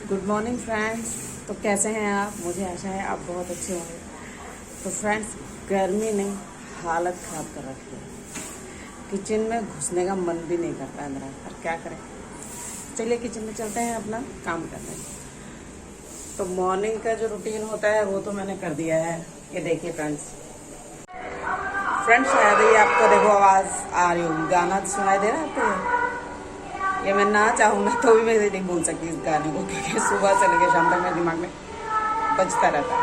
Good morning friends. तो कैसे हैं आप? मुझे आशा है आप बहुत अच्छे होंगे। तो फ्रेंड्स, गर्मी ने हालत ख़राब कर रखी है। किचन में घुसने का मन भी नहीं करता है मेरा, पर क्या करें। चलिए किचन में चलते हैं अपना काम करने। तो मॉर्निंग का जो रूटीन होता है वो तो मैंने कर दिया है। ये देखिए फ्रेंड्स, शायद ये आपको देखो आवाज़ आ रही होगी, गाना सुनाई दे रहा है आपको। ये मैं ना चाहूँगा तो भी मैं नहीं बोल सकती इस गाने को, क्योंकि सुबह से लेकर शाम तक मेरे दिमाग में बजता रहता है।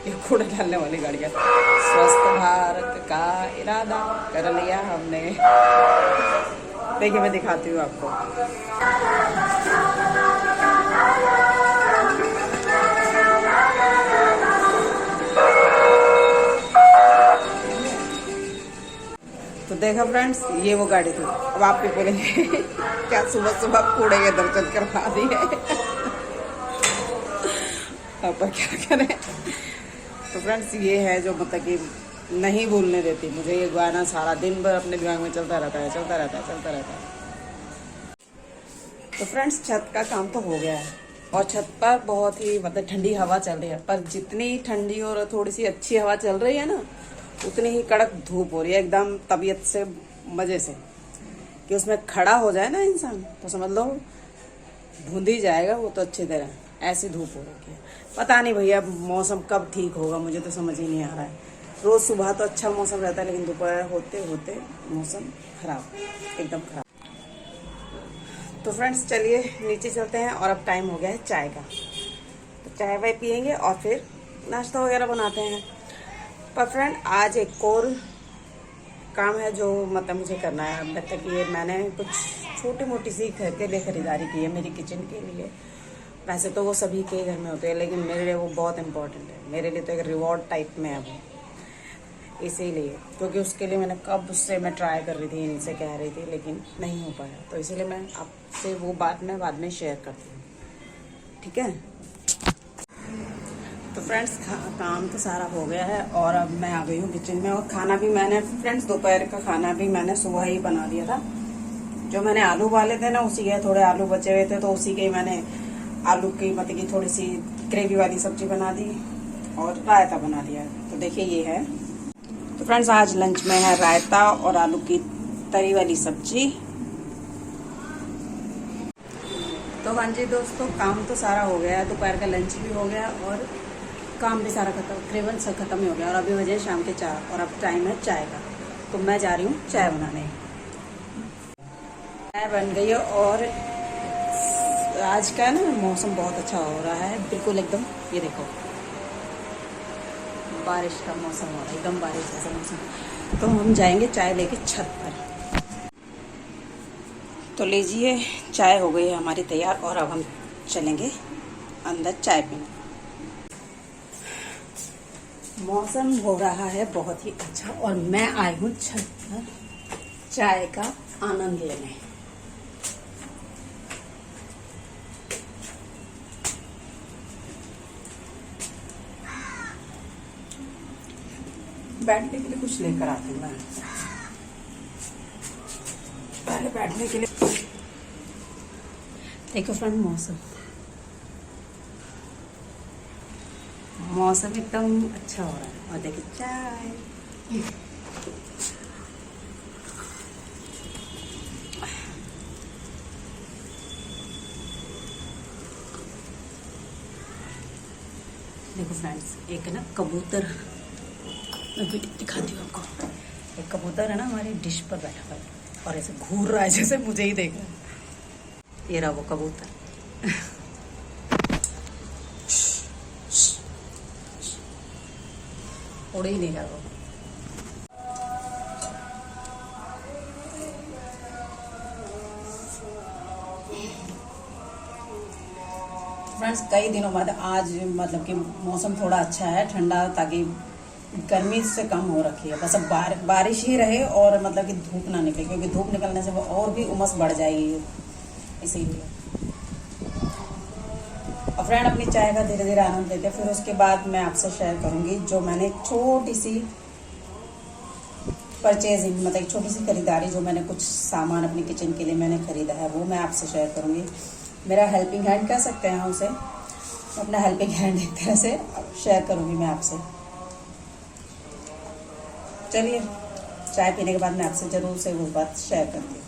ये कूड़ा डालने वाली गाड़ियाँ। स्वस्थ भारत का इरादा कर लिया हमने। देखिए मैं दिखाती हूँ आपको। तो देखा फ्रेंड्स, ये वो गाड़ी थी। अब आप भी बोलेंगे क्या सुबह सुबह कूड़े के दर्शन करवा दिए। अब क्या करें। तो फ्रेंड्स, ये है जो मतलब कि नहीं भूलने देती मुझे। ये गाना सारा दिन भर अपने दिमाग में चलता रहता है। तो फ्रेंड्स, छत का काम तो हो गया है और छत पर बहुत ही मतलब ठंडी हवा चल रही है। पर जितनी ठंडी और थोड़ी सी अच्छी हवा चल रही है ना, उतनी ही कड़क धूप हो रही है एकदम तबीयत से, मज़े से। कि उसमें खड़ा हो जाए ना इंसान तो समझ लो भूंद ही जाएगा वो तो अच्छी तरह। ऐसी धूप हो रखी है। पता नहीं भैया मौसम कब ठीक होगा, मुझे तो समझ ही नहीं आ रहा है। रोज़ सुबह तो अच्छा मौसम रहता है, लेकिन दोपहर होते होते मौसम खराब, एकदम खराब। तो फ्रेंड्स, चलिए नीचे चलते हैं और अब टाइम हो गया है चाय का। तो चाय वाय पियेंगे और फिर नाश्ता वगैरह बनाते हैं। पर फ्रेंड, आज एक और काम है जो मतलब मुझे करना है। मतलब कि ये मैंने कुछ छोटी मोटी सी घर के लिए ख़रीदारी की है, मेरी किचन के लिए। वैसे तो वो सभी के घर में होते हैं, लेकिन मेरे लिए वो बहुत इम्पोर्टेंट है। मेरे लिए तो एक रिवॉर्ड टाइप में है वो, इसीलिए। क्योंकि उसके लिए मैंने कब से मैं ट्राई कर रही थी, इनसे कह रही थी, लेकिन नहीं हो पाया। तो इसीलिए मैं आपसे वो बात मैं बाद में शेयर करती हूँ, ठीक है। तो फ्रेंड्स, काम तो सारा हो गया है और अब मैं आ गई हूँ किचन में। और खाना भी मैंने फ्रेंड्स, दोपहर का खाना भी मैंने सुबह ही बना दिया था। जो मैंने आलू उबाले थे ना, उसी के थोड़े आलू बचे हुए थे, तो उसी के मैंने आलू की मतलब की थोड़ी सी ग्रेवी वाली सब्जी बना दी और रायता बना दिया। तो देखिए ये है। तो फ्रेंड्स, आज लंच में है रायता और आलू की तरी वाली सब्जी। तो हाँ जी दोस्तों, काम तो सारा हो गया है। दोपहर का लंच भी हो गया और काम भी सारा तकरीबन सब खत्म ही हो गया। और अभी बजे शाम के 4 और अब टाइम है चाय का। तो मैं जा रही हूँ चाय बनाने। चाय बन गई है और आज का ना मौसम बहुत अच्छा हो रहा है, बिल्कुल एकदम। ये देखो, बारिश का मौसम हो रहा है, एकदम बारिश जैसा मौसम। तो हम जाएंगे चाय लेके छत पर। तो लीजिए, चाय हो गई है हमारी तैयार और अब हम चलेंगे अंदर चाय पीने। मौसम हो रहा है बहुत ही अच्छा और मैं आई हूँ छत पर चाय का आनंद लेने। बैठने के लिए कुछ लेकर आती हूँ मैं। पहले बैठने के लिए देखो फ्रेंड, मौसम एकदम अच्छा हो रहा है। और देखिए चाय। देखो फ्रेंड्स, एक है ना कबूतर, मैं वीडियो दिखाती हूँ आपको। एक कबूतर है ना हमारी डिश पर बैठा हुआ है और ऐसे घूर रहा है जैसे मुझे ही देख रहा है। ये रहा वो कबूतर। उड़ ही नहीं रहा वो। फ्रेंड्स, कई दिनों बाद आज मतलब कि मौसम थोड़ा अच्छा है, ठंडा, ताकि गर्मी से कम हो रखी है। बस अब बारिश ही रहे और मतलब कि धूप ना निकले, क्योंकि धूप निकलने से वो और भी उमस बढ़ जाएगी, इसीलिए। और फ्रेंड, अपनी चाय का धीरे धीरे आनंद लेते हैं। फिर उसके बाद मैं आपसे शेयर करूंगी जो मैंने एक छोटी सी परचेजिंग, मतलब एक छोटी सी खरीदारी, जो मैंने कुछ सामान अपनी किचन के लिए मैंने खरीदा है, वो मैं आपसे शेयर करूंगी। मेरा हेल्पिंग हैंड कह सकते हैं उसे। अपना हेल्पिंग हैंड एक तरह से शेयर करूँगी मैं आपसे। चलिए, चाय पीने के बाद मैं आपसे ज़रूर से वो बात शेयर करती हूँ।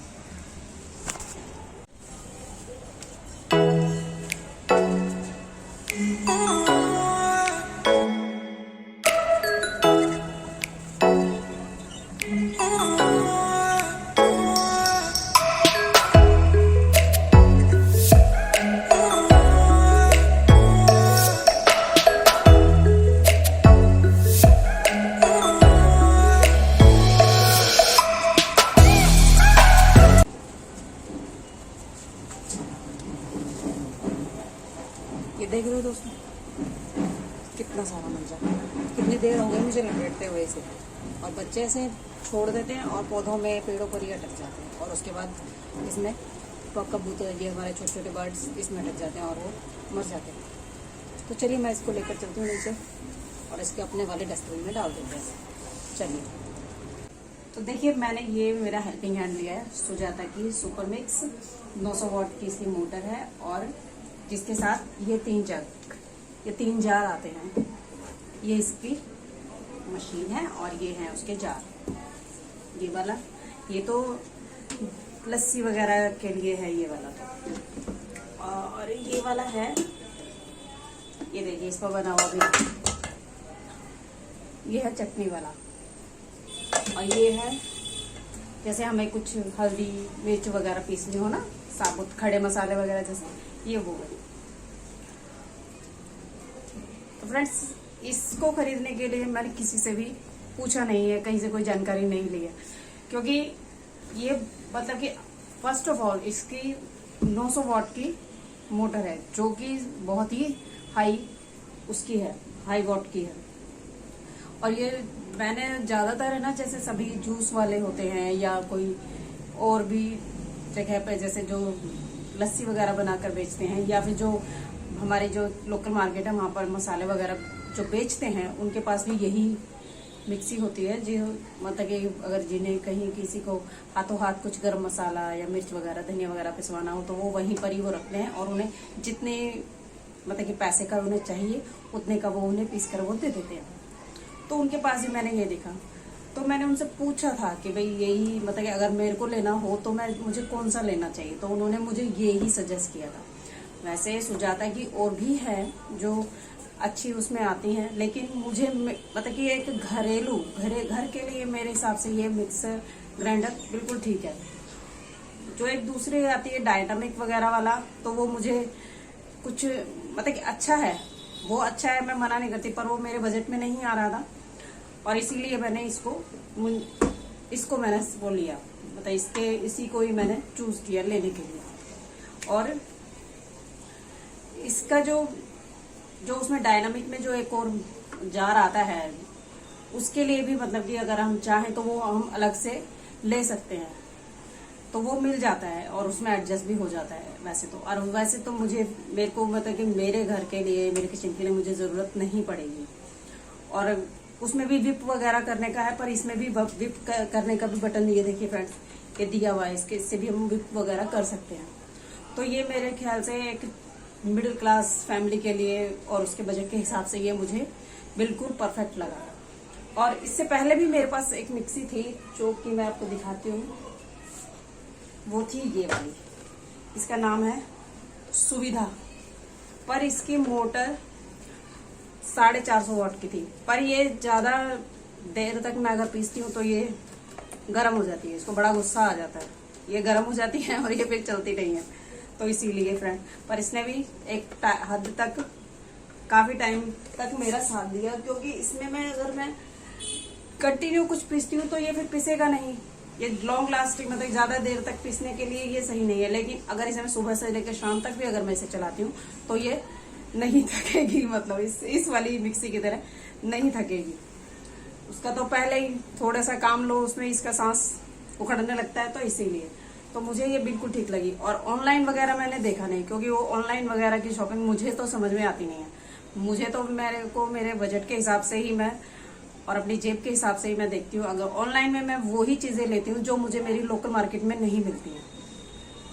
ये देख रहे हो दोस्तों, कितना सारा मंजर। कितनी देर हो गई मुझे लपेटते हुए इसे, और बच्चे ऐसे छोड़ देते हैं और पौधों में, पेड़ों पर ही अटक जाते हैं, और उसके बाद इसमें कबूतर, ये हमारे छोटे छोटे बर्ड्स इसमें अटक जाते हैं और वो मर जाते हैं। तो चलिए मैं इसको लेकर चलती हूँ नीचे और इसके अपने वाले डस्टबिन में डाल देते हैं। चलिए, तो देखिए मैंने ये मेरा हेल्पिंग हैंड लिया है सुजाता की सुपर मिक्स 900 वाट की इसकी मोटर है, और जिसके साथ ये 3 जार आते हैं। ये इसकी मशीन है और ये है उसके जार। ये वाला, ये तो लस्सी वगैरह के लिए है ये वाला तो, और ये वाला है, ये देखिए इस पर बना हुआ भी, ये है चटनी वाला। और ये है जैसे हमें कुछ हल्दी मिर्च वगैरह पीसनी हो ना, साबुत खड़े मसाले वगैरह जैसे, ये वो है। तो फ्रेंड्स, इसको खरीदने के लिए मैंने किसी से भी पूछा नहीं है, कहीं से कोई जानकारी नहीं ली है, क्योंकि ये मतलब कि फर्स्ट ऑफ ऑल इसकी 900 वाट की मोटर है, जो कि बहुत ही हाई उसकी है, हाई वाट की है। और ये मैंने ज़्यादातर है ना, जैसे सभी जूस वाले होते हैं या कोई और भी जगह पे, जैसे जो लस्सी वगैरह बनाकर बेचते हैं, या फिर जो हमारे जो लोकल मार्केट है वहाँ पर मसाले वगैरह जो बेचते हैं, उनके पास भी यही मिक्सी होती है। जो मतलब कि अगर जिन्हें कहीं किसी को हाथों हाथ कुछ गर्म मसाला या मिर्च वगैरह, धनिया वगैरह पिसवाना हो, तो वो वहीं पर ही वो रखते हैं, और उन्हें जितने मतलब कि पैसे का उन्हें चाहिए उतने का वो उन्हें पीस कर वो दे देते हैं। तो उनके पास ही मैंने ये देखा, तो मैंने उनसे पूछा था कि भाई यही मतलब कि अगर मेरे को लेना हो तो मुझे कौन सा लेना चाहिए, तो उन्होंने मुझे ये ही सजेस्ट किया था। वैसे सुजाता की और भी है जो अच्छी उसमें आती हैं, लेकिन मुझे मतलब कि एक घरेलू घर के लिए मेरे हिसाब से ये मिक्सर ग्राइंडर बिल्कुल ठीक है। जो एक दूसरे आती है डायनामिक वगैरह वाला, तो वो मुझे कुछ मतलब कि अच्छा है, वो अच्छा है, मैं मना नहीं करती, पर वो मेरे बजट में नहीं आ रहा था, और इसीलिए मैंने इसको मैंने वो लिया, मतलब इसी को ही मैंने चूज किया लेने के लिए। और इसका जो उसमें डायनामिक में जो एक और जार आता है, उसके लिए भी मतलब कि अगर हम चाहें तो वो हम अलग से ले सकते हैं, तो वो मिल जाता है और उसमें एडजस्ट भी हो जाता है वैसे तो। और वैसे तो मेरे को मतलब कि मेरे घर के लिए, मेरे किचन के लिए मुझे ज़रूरत नहीं पड़ेगी। और उसमें भी विप वगैरह करने का है, पर इसमें भी विप करने का भी बटन, ये देखिए फ्रेंड्स, ये दिया हुआ है, इससे भी हम विप वगैरह कर सकते हैं। तो ये मेरे ख्याल से एक मिडिल क्लास फैमिली के लिए और उसके बजट के हिसाब से ये मुझे बिल्कुल परफेक्ट लगा। और इससे पहले भी मेरे पास एक मिक्सी थी, जो कि मैं आपको दिखाती हूँ, वो थी ये वाली। इसका नाम है सुविधा, पर इसकी मोटर 450 वाट की थी, पर ये ज्यादा देर तक मैं अगर पीसती हूँ तो ये गर्म हो जाती है, इसको बड़ा गुस्सा आ जाता है, ये गर्म हो जाती है और ये फिर चलती नहीं है। तो इसीलिए फ्रेंड, पर इसने भी एक हद तक काफी टाइम तक मेरा साथ दिया, क्योंकि इसमें अगर मैं कंटिन्यू कुछ पीसती हूँ तो ये फिर पिसेगा नहीं, ये लॉन्ग लास्टिंग मतलब ज्यादा देर तक पीसने के लिए ये सही नहीं है। लेकिन अगर इसे मैं सुबह से लेकर शाम तक भी अगर मैं इसे चलाती हूँ तो ये नहीं थकेगी, मतलब इस वाली मिक्सी की तरह नहीं थकेगी। उसका तो पहले ही थोड़ा सा काम लो, उसमें इसका सांस उखड़ने लगता है, तो इसीलिए तो मुझे ये बिल्कुल ठीक लगी। और ऑनलाइन वगैरह मैंने देखा नहीं, क्योंकि वो ऑनलाइन वगैरह की शॉपिंग मुझे तो समझ में आती नहीं है। मुझे तो मेरे बजट के हिसाब से ही मैं और अपनी जेब के हिसाब से ही मैं देखती हूँ। अगर ऑनलाइन में मैं वही चीजें लेती हूँ जो मुझे मेरी लोकल मार्केट में नहीं मिलती हैं,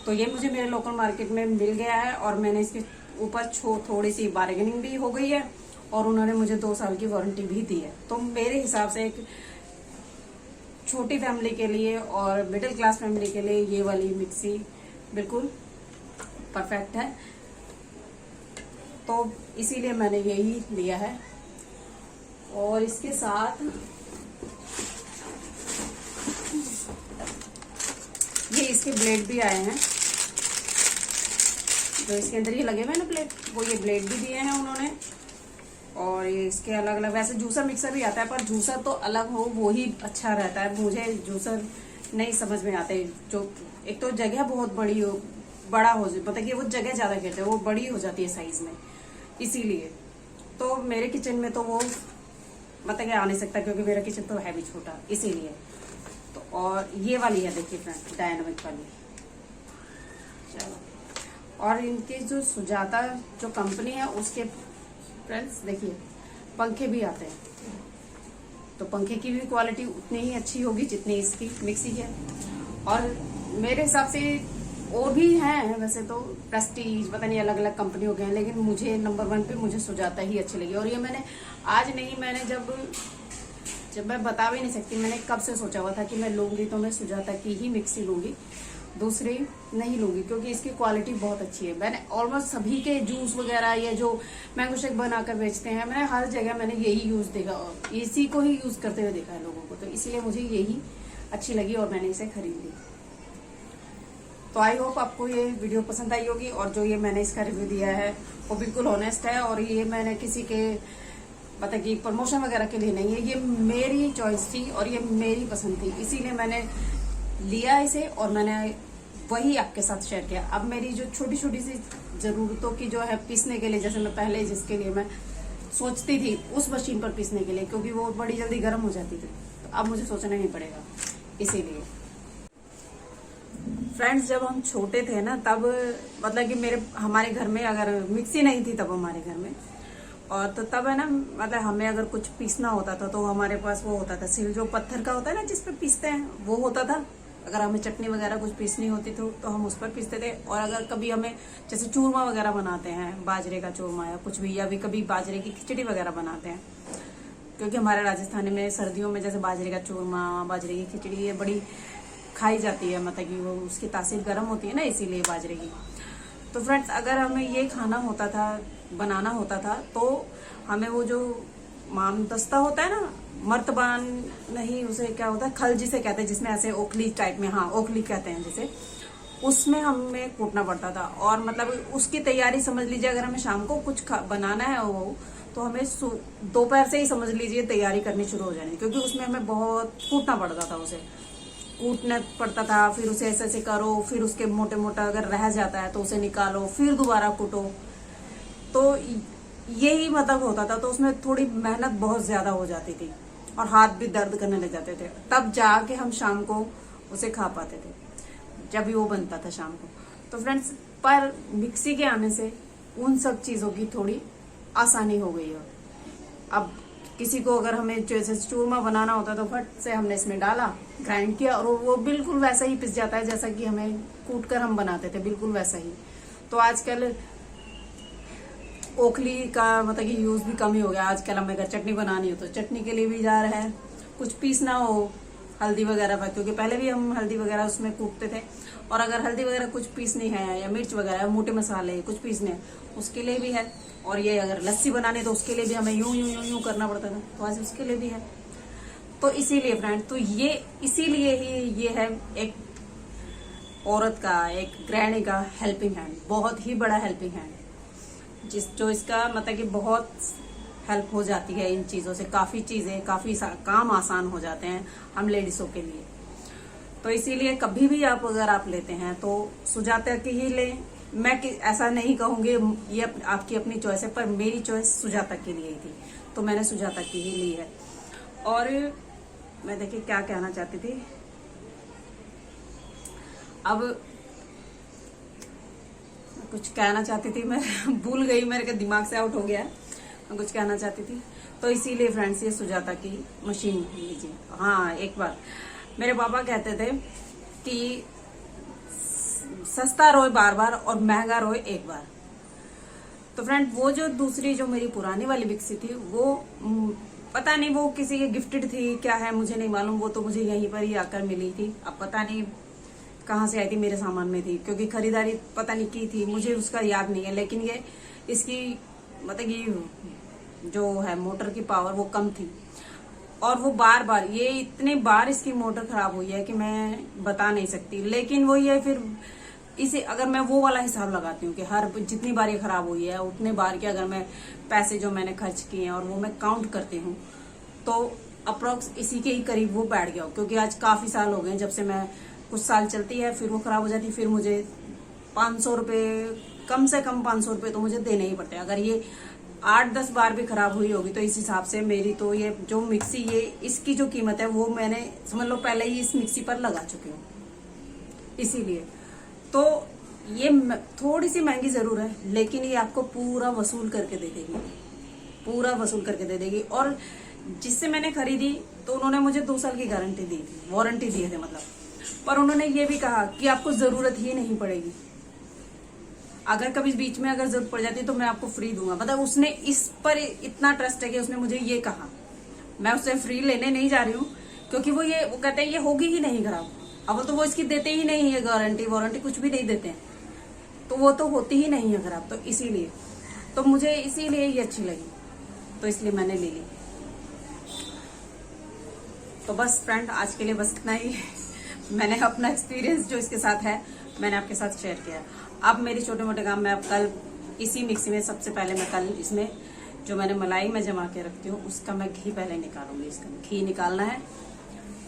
तो ये मुझे मेरे लोकल मार्केट में मिल गया है और मैंने इसके ऊपर थोड़ी सी बार्गेनिंग भी हो गई है और उन्होंने मुझे 2 साल की वारंटी भी दी है। तो मेरे हिसाब से एक छोटी फैमिली के लिए और मिडिल क्लास फैमिली के लिए ये वाली मिक्सी बिल्कुल परफेक्ट है। तो इसीलिए मैंने यही लिया है। और इसके साथ ये इसके ब्लेड भी आए हैं, जो इसके अंदर ये लगे हुए हैं ना प्लेट, वो ये ब्लेड भी दिए हैं उन्होंने। और ये इसके अलग अलग, वैसे जूसर मिक्सर भी आता है पर जूसर तो अलग हो वो ही अच्छा रहता है। मुझे जूसर नहीं समझ में आते, जो एक तो जगह बहुत बड़ी हो, बड़ा हो, मतलब कि वो जगह ज्यादा घेरते हैं, वो बड़ी हो जाती है साइज में, इसीलिए। तो मेरे किचन में तो वो मतलब कि आ नहीं सकता क्योंकि मेरा किचन तो है भी छोटा, इसीलिए। तो और ये वाली है देखिए फ्रेंड, डायनामिक वाली। चलो, और इनके जो सुजाता जो कंपनी है उसके फ्रेंड्स देखिए पंखे भी आते हैं। तो पंखे की भी क्वालिटी उतनी ही अच्छी होगी जितनी इसकी मिक्सी है। और मेरे हिसाब से और भी हैं वैसे तो, प्रेस्टीज पता नहीं अलग अलग कंपनी हो गए हैं, लेकिन मुझे नंबर 1 पे मुझे सुजाता ही अच्छी लगी। और ये मैंने आज नहीं, मैंने जब मैं बता भी नहीं सकती, मैंने कब से सोचा हुआ था कि मैं लूंगी तो मैं सुजाता की ही मिक्सी लूंगी, दूसरी नहीं लूंगी, क्योंकि इसकी क्वालिटी बहुत अच्छी है। मैंने ऑलमोस्ट सभी के जूस वगैरह या जो मैंगो शेक बनाकर बेचते हैं, मैंने हर जगह मैंने यही यूज देखा और इसी को ही यूज करते हुए देखा है लोगों को। तो इसीलिए मुझे यही अच्छी लगी और मैंने इसे खरीद ली। तो आई होप आपको ये वीडियो पसंद आई होगी। और जो ये मैंने इसका रिव्यू दिया है वो बिल्कुल ऑनेस्ट है और ये मैंने किसी के मतलब कि प्रमोशन वगैरह के लिए नहीं है, ये मेरी चॉइस थी और ये मेरी पसंद थी, इसीलिए मैंने लिया इसे और मैंने वही आपके साथ शेयर किया। अब मेरी जो छोटी छोटी सी जरूरतों की जो है पीसने के लिए, जैसे मैं पहले जिसके लिए मैं सोचती थी उस मशीन पर पीसने के लिए, क्योंकि वो बड़ी जल्दी गर्म हो जाती थी, तो अब मुझे सोचना नहीं पड़ेगा, इसीलिए। फ्रेंड्स, जब हम छोटे थे ना तब मतलब कि हमारे घर में अगर मिक्सी नहीं थी तब हमारे घर में, और तो तब है ना, मतलब हमें अगर कुछ पीसना होता था तो हमारे पास वो होता था सिल, जो पत्थर का होता है ना जिसपे पीसते हैं, वो होता था। अगर हमें चटनी वगैरह कुछ पीसनी होती तो हम उस पर पीसते थे। और अगर कभी हमें जैसे चूरमा वगैरह बनाते हैं, बाजरे का चूरमा या कुछ भी, या भी कभी बाजरे की खिचड़ी वगैरह बनाते हैं, क्योंकि हमारे राजस्थान में सर्दियों में जैसे बाजरे का चूरमा, बाजरे की खिचड़ी ये बड़ी खाई जाती है, मतलब कि वो उसकी तासीर गर्म होती है ना, इसीलिए बाजरे की। तो फ्रेंड्स, अगर हमें ये खाना होता था, बनाना होता था, तो हमें वो जो मामदस्ता होता है ना, मर्तबान नहीं, उसे क्या होता है, खल जिसे कहते हैं, जिसमें ऐसे ओखली टाइप में, हाँ ओखली कहते हैं जिसे, उसमें हमें कूटना पड़ता था। और मतलब उसकी तैयारी समझ लीजिए, अगर हमें शाम को कुछ बनाना है वो, तो हमें दोपहर से ही समझ लीजिए तैयारी करनी शुरू हो जानी, क्योंकि उसमें हमें बहुत कूटना पड़ता था, उसे कूटना पड़ता था। फिर उसे ऐसे ऐसे करो, फिर उसके मोटे मोटा अगर रह जाता है तो उसे निकालो, फिर दोबारा कूटो, तो यही मतलब होता था। तो उसमें थोड़ी मेहनत बहुत ज्यादा हो जाती थी और हाथ भी दर्द करने लग जाते थे, तब जाके हम शाम को उसे खा पाते थे, जब भी वो बनता था शाम को। तो फ्रेंड्स, पर मिक्सी के आने से उन सब चीजों की थोड़ी आसानी हो गई है। अब किसी को अगर हमें जैसे चूरमा बनाना होता तो फट से हमने इसमें डाला, ग्राइंड किया और वो बिल्कुल वैसा ही पिस जाता है जैसा कि हमें कूट कर हम बनाते थे, बिल्कुल वैसा ही। तो आजकल ओखली का मतलब कि यूज भी कम ही हो गया। आजकल हमें अगर चटनी बनानी हो तो चटनी के लिए भी जा रहा है, कुछ पीसना हो हल्दी वगैरह पर, क्योंकि पहले भी हम हल्दी वगैरह उसमें कूटते थे, और अगर हल्दी वगैरह कुछ पीसनी है या मिर्च वगैरह मोटे मसाले कुछ पीसने हैं उसके लिए भी है। और ये अगर लस्सी बनानी तो उसके लिए भी हमें यूं यूं यूं यूं करना पड़ता था, तो आज उसके लिए भी है। तो इसीलिए फ्रेंड, तो ये इसीलिए ही ये है एक औरत का, एक गृहिणी का हेल्पिंग हैंड, बहुत ही बड़ा हेल्पिंग हैंड, जो इसका मतलब कि बहुत हेल्प हो जाती है इन चीजों से। काफी चीजें, काफी काम आसान हो जाते हैं हम लेडीजों के लिए। तो इसीलिए कभी भी आप अगर आप लेते हैं तो सुजाता की ही लें। मैं ऐसा नहीं कहूंगी, ये आपकी अपनी चॉइस है, पर मेरी चॉइस सुजाता के लिए ही थी, तो मैंने सुजाता की ही ली है। और मैं देखिए क्या कहना चाहती थी, अब कुछ कहना चाहती थी, मैं भूल गई, मेरे दिमाग से आउट हो गया। मैं कुछ कहना चाहती थी, तो इसीलिए फ्रेंड्स ये सुजाता की मशीन लीजिए। हाँ, एक बार मेरे पापा कहते थे कि सस्ता रोए बार बार और महंगा रोए एक बार। तो फ्रेंड वो जो दूसरी जो मेरी पुरानी वाली मिक्सी थी वो पता नहीं वो किसी के गिफ्टेड थी क्या है मुझे नहीं मालूम, वो तो मुझे यहीं पर ही आकर मिली थी। अब पता नहीं कहाँ से आई थी, मेरे सामान में थी क्योंकि खरीदारी पता नहीं की थी, मुझे उसका याद नहीं है। लेकिन ये इसकी मतलब ये जो है मोटर की पावर वो कम थी और वो बार बार ये इतने बार इसकी मोटर खराब हुई है कि मैं बता नहीं सकती। लेकिन वो ये फिर इसे अगर मैं वो वाला हिसाब लगाती हूँ कि हर जितनी बार ये खराब हुई है उतने बार के अगर मैं पैसे जो मैंने खर्च किए हैं और वो मैं काउंट करती हूँ तो अप्रोक्स इसी के ही करीब वो बैठ गया। क्योंकि आज काफी साल हो गए जब से मैं, कुछ साल चलती है फिर वो खराब हो जाती है, फिर मुझे 500 रुपये कम से कम 500 रुपये तो मुझे देने ही पड़ते हैं। अगर ये 8-10 बार भी खराब हुई होगी तो इस हिसाब से मेरी तो ये जो मिक्सी ये इसकी जो कीमत है वो मैंने समझ लो पहले ही इस मिक्सी पर लगा चुकी हूँ। इसीलिए तो ये थोड़ी सी महंगी जरूर है लेकिन ये आपको पूरा वसूल करके दे देगी, पूरा वसूल करके दे देगी। और जिससे मैंने खरीदी तो उन्होंने मुझे 2 साल की गारंटी दी थी, वारंटी दिए थे मतलब, पर उन्होंने ये भी कहा कि आपको जरूरत ही नहीं पड़ेगी, अगर कभी बीच में अगर जरूरत पड़ जाती है तो मैं आपको फ्री दूंगा। मतलब उसने इस पर इतना ट्रस्ट है कि उसने मुझे ये कहा। मैं उससे फ्री लेने नहीं जा रही हूँ क्योंकि वो कहते हैं ये होगी ही नहीं खराब। अब तो वो इसकी देते ही नहीं है गारंटी वारंटी कुछ भी नहीं देते हैं, तो वो तो होती ही नहीं है खराब। तो इसीलिए तो मुझे इसीलिए ये अच्छी लगी तो इसलिए मैंने ले ली। तो बस फ्रेंड आज के लिए बस इतना ही मैंने अपना एक्सपीरियंस जो इसके साथ है मैंने आपके साथ शेयर किया। अब मेरी छोटे मोटे काम मैं अब कल इसी मिक्सी में सबसे पहले मैं कल इसमें जो मैंने मलाई में जमा के रखती हूँ उसका मैं घी पहले निकालूंगी। इसका घी निकालना है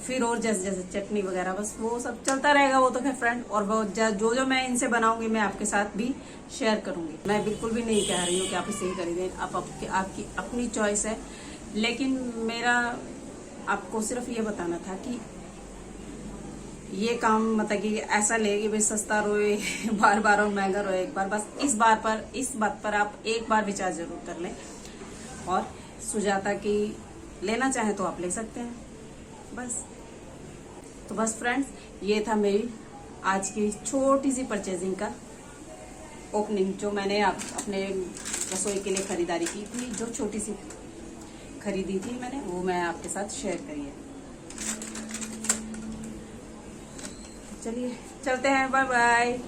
फिर और जैसे जैसे चटनी वगैरह बस वो सब चलता रहेगा वो तो है फ्रेंड। और वो जो जो मैं इनसे बनाऊंगी मैं आपके साथ भी शेयर करूंगी। मैं बिल्कुल भी नहीं कह रही हूँ कि आप इसे ही खरीदें, आपकी अपनी चॉइस है। लेकिन मेरा आपको सिर्फ ये बताना था कि ये काम मतलब कि ऐसा ले कि भाई सस्ता रोए बार बार और महंगा रोए एक बार, बस इस बात पर आप एक बार विचार जरूर कर लें। और सुजाता की लेना चाहें तो आप ले सकते हैं बस। तो बस फ्रेंड्स ये था मेरी आज की छोटी सी परचेजिंग का ओपनिंग, जो मैंने अपने रसोई के लिए खरीदारी की थी, जो छोटी सी खरीदी थी मैंने वो मैं आपके साथ शेयर करी है। चलिए चलते हैं, बाय बाय।